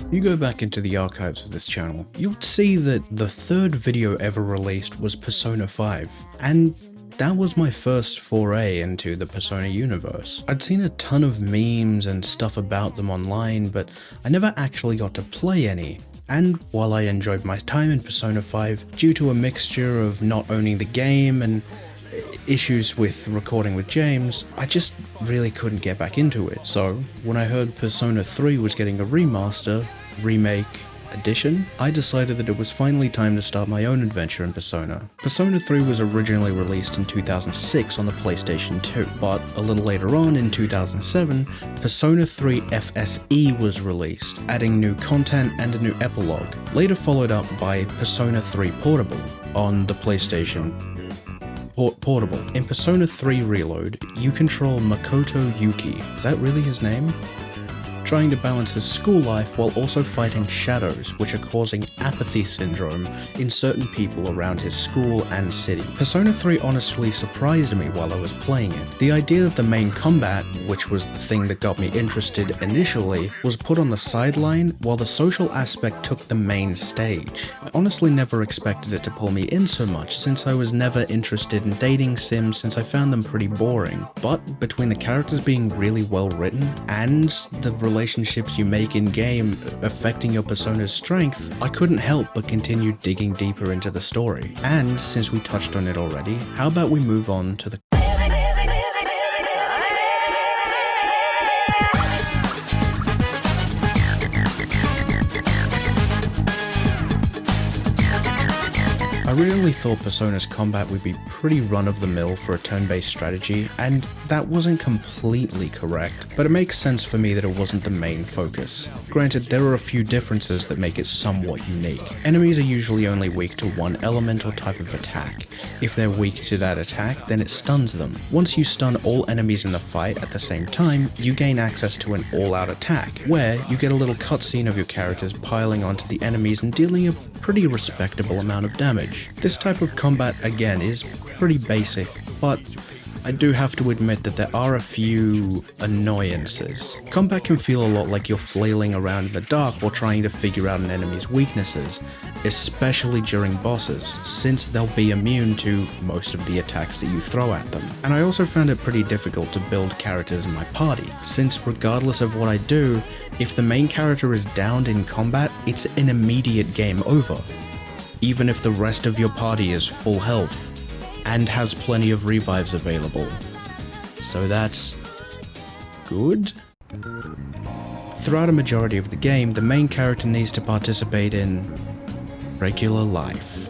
You go back into the archives of this channel, you'll see that the third video ever released was Persona 5, and that was my first foray into the Persona universe. I'd seen a ton of memes and stuff about them online, but I never actually got to play any. And while I enjoyed my time in Persona 5, due to a mixture of not owning the game and issues with recording with James, I just really couldn't get back into it. So when I heard Persona 3 was getting a remaster, remake, edition, I decided that it was finally time to start my own adventure in Persona. Persona 3 was originally released in 2006 on the PlayStation 2, but a little later on in 2007, Persona 3 FSE was released, adding new content and a new epilogue, later followed up by Persona 3 Portable on the PlayStation Portable. In Persona 3 Reload, you control Makoto Yuki, is that really his name? Trying to balance his school life while also fighting shadows, which are causing apathy syndrome in certain people around his school and city. Persona 3 honestly surprised me while I was playing it. The idea that the main combat, which was the thing that got me interested initially, was put on the sideline while the social aspect took the main stage. I honestly never expected it to pull me in so much, since I was never interested in dating sims since I found them pretty boring. But between the characters being really well written and the relationships you make in-game affecting your persona's strength, I couldn't help but continue digging deeper into the story. And since we touched on it already, how about we move on to the I really thought Persona's combat would be pretty run-of-the-mill for a turn-based strategy, and that wasn't completely correct, but it makes sense for me that it wasn't the main focus. Granted, there are a few differences that make it somewhat unique. Enemies are usually only weak to one element or type of attack. If they're weak to that attack, then it stuns them. Once you stun all enemies in the fight at the same time, you gain access to an all-out attack, where you get a little cutscene of your characters piling onto the enemies and dealing a pretty respectable amount of damage. This type of combat, again, is pretty basic, but I do have to admit that there are a few annoyances. Combat can feel a lot like you're flailing around in the dark while trying to figure out an enemy's weaknesses, especially during bosses, since they'll be immune to most of the attacks that you throw at them. And I also found it pretty difficult to build characters in my party, since regardless of what I do, if the main character is downed in combat, it's an immediate game over, even if the rest of your party is full health and has plenty of revives available. So that's good? Throughout a majority of the game, the main character needs to participate in regular life.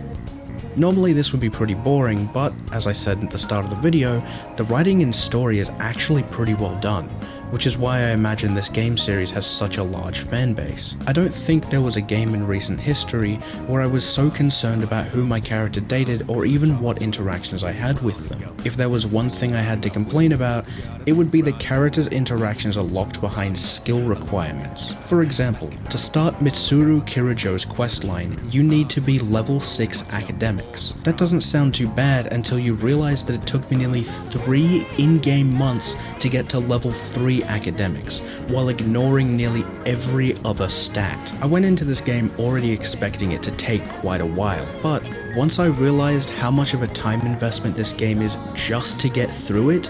Normally this would be pretty boring, but as I said at the start of the video, the writing and story is actually pretty well done, which is why I imagine this game series has such a large fan base. I don't think there was a game in recent history where I was so concerned about who my character dated or even what interactions I had with them. If there was one thing I had to complain about, it would be that characters' interactions are locked behind skill requirements. For example, to start Mitsuru Kirijo's questline, you need to be level 6 academics. That doesn't sound too bad until you realize that it took me nearly 3 in-game months to get to level 3 academics, while ignoring nearly every other stat. I went into this game already expecting it to take quite a while, but once I realized how much of a time investment this game is just to get through it,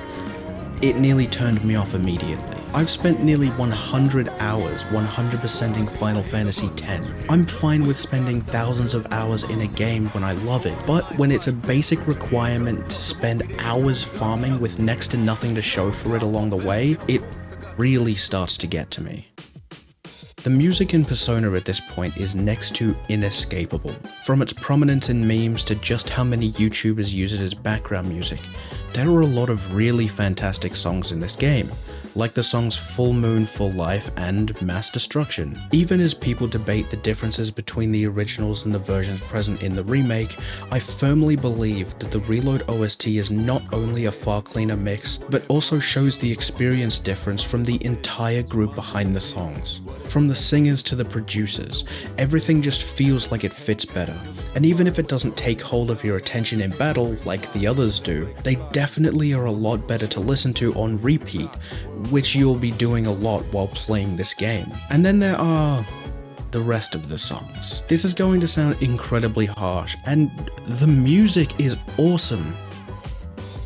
it nearly turned me off immediately. I've spent nearly 100 hours 100%ing Final Fantasy X. I'm fine with spending thousands of hours in a game when I love it, but when it's a basic requirement to spend hours farming with next to nothing to show for it along the way, it really starts to get to me. The music in Persona at this point is next to inescapable. From its prominence in memes to just how many YouTubers use it as background music, there are a lot of really fantastic songs in this game, like the songs Full Moon, Full Life and Mass Destruction. Even as people debate the differences between the originals and the versions present in the remake, I firmly believe that the Reload OST is not only a far cleaner mix, but also shows the experience difference from the entire group behind the songs. From the singers to the producers, everything just feels like it fits better. And even if it doesn't take hold of your attention in battle like the others do, they definitely are a lot better to listen to on repeat, which you'll be doing a lot while playing this game. And then there are the rest of the songs. This is going to sound incredibly harsh, and the music is awesome.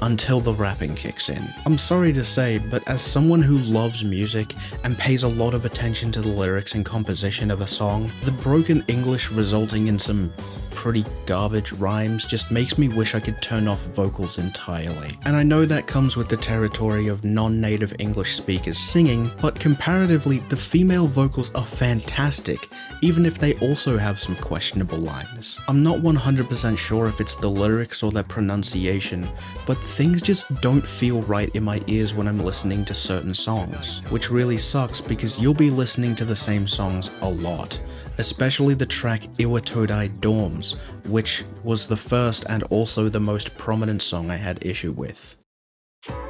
Until the rapping kicks in. I'm sorry to say, but as someone who loves music and pays a lot of attention to the lyrics and composition of a song, the broken English resulting in some pretty garbage rhymes just makes me wish I could turn off vocals entirely. And I know that comes with the territory of non-native English speakers singing, but comparatively, the female vocals are fantastic, even if they also have some questionable lines. I'm not 100% sure if it's the lyrics or their pronunciation, but things just don't feel right in my ears when I'm listening to certain songs, which really sucks because you'll be listening to the same songs a lot, especially the track Iwatodai Dorms, which was the first and also the most prominent song I had issue with.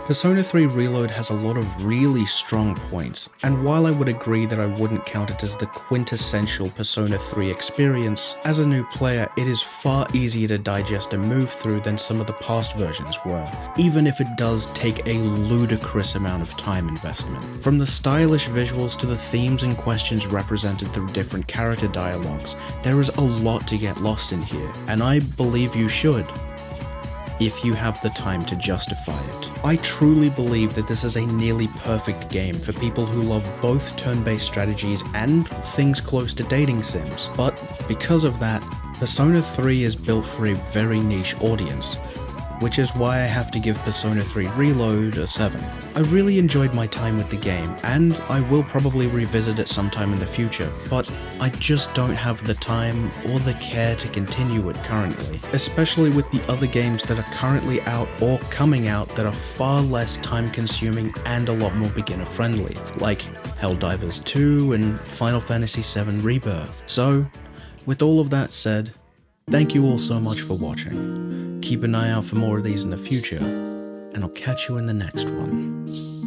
Persona 3 Reload has a lot of really strong points, and while I would agree that I wouldn't count it as the quintessential Persona 3 experience, as a new player it is far easier to digest and move through than some of the past versions were, even if it does take a ludicrous amount of time investment. From the stylish visuals to the themes and questions represented through different character dialogues, there is a lot to get lost in here, and I believe you should, if you have the time to justify it. I truly believe that this is a nearly perfect game for people who love both turn-based strategies and things close to dating sims, but because of that, Persona 3 is built for a very niche audience, which is why I have to give Persona 3 Reload a 7. I really enjoyed my time with the game, and I will probably revisit it sometime in the future, but I just don't have the time or the care to continue it currently, especially with the other games that are currently out or coming out that are far less time consuming and a lot more beginner friendly, like Helldivers 2 and Final Fantasy VII Rebirth. So, with all of that said, thank you all so much for watching. Keep an eye out for more of these in the future, and I'll catch you in the next one.